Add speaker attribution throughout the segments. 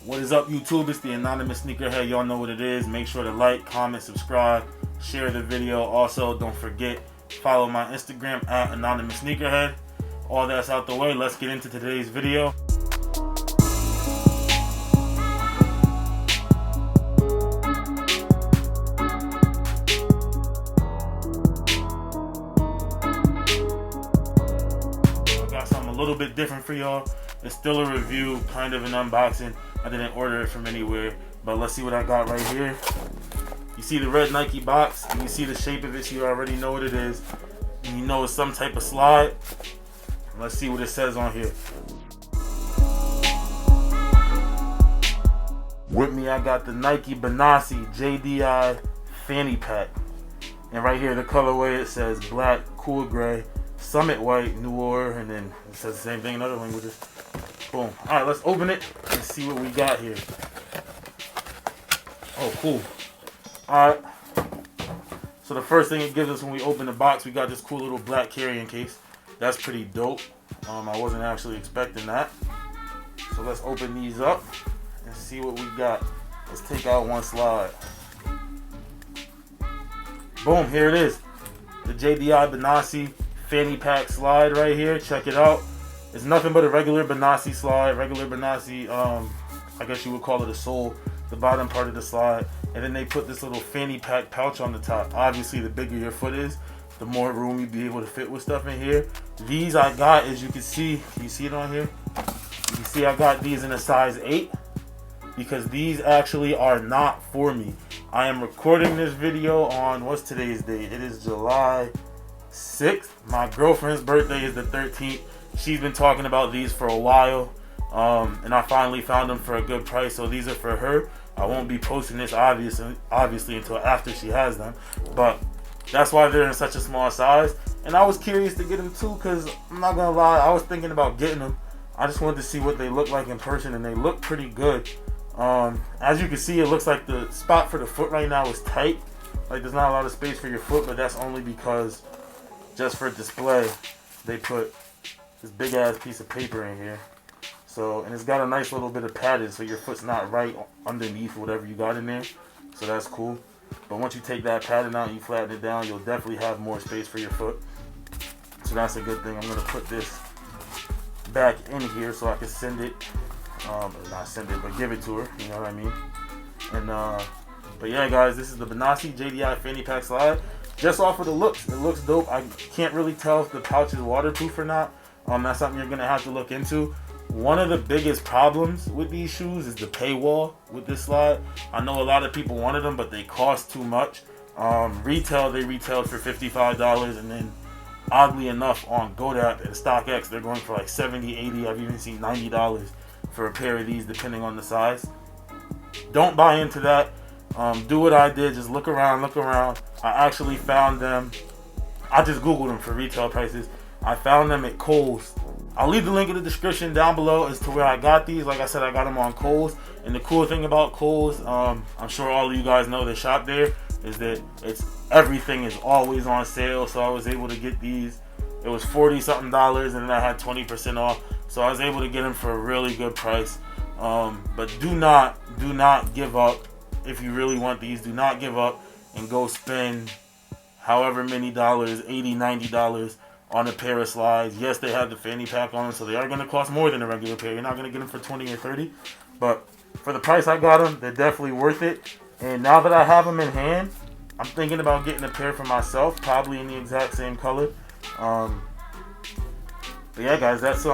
Speaker 1: What is up, YouTube? It's the Anonymous Sneakerhead. Y'all know what it is. Make sure to like, comment, subscribe, share the video. Also, don't forget, follow my Instagram at Anonymous Sneakerhead. All that's out the way. Let's get into today's video. I got something a little bit different for y'all. It's still a review, kind of an unboxing. I didn't order it from anywhere, but let's see what I got right here. You see the red Nike box, and you see the shape of it, so you already know what it is. And you know it's some type of slide. Let's see what it says on here. With me, I got the Nike Benassi JDI Fanny Pack. And right here, the colorway, it says black, cool gray, summit white, noir, and then it says the same thing in other languages. Boom. Alright, let's open it and see what we got here. Oh, cool. Alright. So the first thing it gives us when we open the box, we got this cool little black carrying case. That's pretty dope. I wasn't actually expecting that. So let's open these up and see what we got. Let's take out one slide. Boom, here it is. The JDI Benassi Fanny Pack slide right here. Check it out. It's nothing but a regular Benassi slide. Regular Benassi, I guess you would call it a sole. The bottom part of the slide. And then they put this little fanny pack pouch on the top. Obviously, the bigger your foot is, the more room you'd be able to fit with stuff in here. These I got, as you can see it on here? You can see I got these in a size 8 because these actually are not for me. I am recording this video on, what's today's date? It is July 6th. My girlfriend's birthday is the 13th. She's been talking about these for a while, and I finally found them for a good price, so these are for her. I won't be posting this obviously until after she has them, but that's why they're in such a small size. And I was curious to get them too, because I'm not gonna lie, I was thinking about getting them. I just wanted to see what they look like in person, and they look pretty good. As you can see, it looks like the spot for the foot right now is tight. Like there's not a lot of space for your foot, but that's only because just for display they put this big ass piece of paper in here. So, and it's got a nice little bit of padding, so your foot's not right underneath whatever you got in there. So that's cool. But once you take that padding out and you flatten it down, you'll definitely have more space for your foot. So that's a good thing. I'm gonna put this back in here so I can send it, not send it, but give it to her. You know what I mean? And but yeah, guys, this is the Benassi JDI Fanny Pack slide. Just off of the looks, it looks dope. I can't really tell if the pouch is waterproof or not. That's something you're gonna have to look into. One of the biggest problems with these shoes is the paywall with this slide. I know a lot of people wanted them, but they cost too much. Retail, they retailed for $55, and then oddly enough on GoDaddy and StockX, they're going for like $70, $80. I've even seen $90 for a pair of these, depending on the size. Don't buy into that. Do what I did, just look around. I actually found them. I just Googled them for retail prices. I found them at Kohl's. I'll leave the link in the description down below as to where I got these. Like I said, I got them on Kohl's. And the cool thing about Kohl's, I'm sure all of you guys know that shop there, is that everything is always on sale. So I was able to get these. It was $40 something, and then I had 20% off. So I was able to get them for a really good price. But do not give up. If you really want these, do not give up and go spend however many dollars, $80, $90 on a pair of slides. Yes, they have the fanny pack on them, so they are going to cost more than a regular pair. You're not going to get them for $20 or $30, but for the price I got them, they're definitely worth it. And now that I have them in hand, I'm thinking about getting a pair for myself, probably in the exact same color. But yeah, guys, that's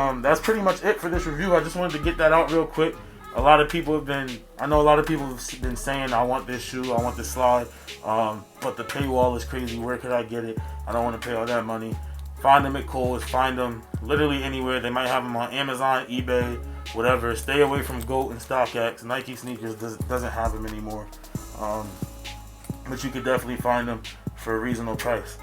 Speaker 1: pretty much it for this review. I just wanted to get that out real quick. I know a lot of people have been saying, I want this shoe, I want this slide, but the paywall is crazy. Where could I get it? I don't want to pay all that money. Find them at Kohl's, find them literally anywhere. They might have them on Amazon, eBay, whatever. Stay away from GOAT and StockX. Nike Sneakers doesn't have them anymore. But you could definitely find them for a reasonable price.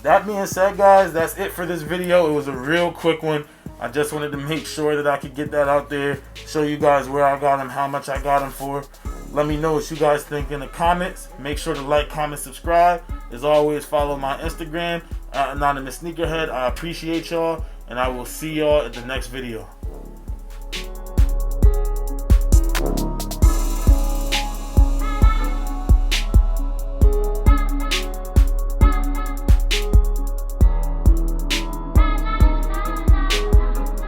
Speaker 1: That being said, guys, that's it for this video. It was a real quick one. I just wanted to make sure that I could get that out there, show you guys where I got them, how much I got them for. Let me know what you guys think in the comments. Make sure to like, comment, subscribe. As always, follow my Instagram at Anonymous Sneakerhead. I appreciate y'all, and I will see y'all at the next video.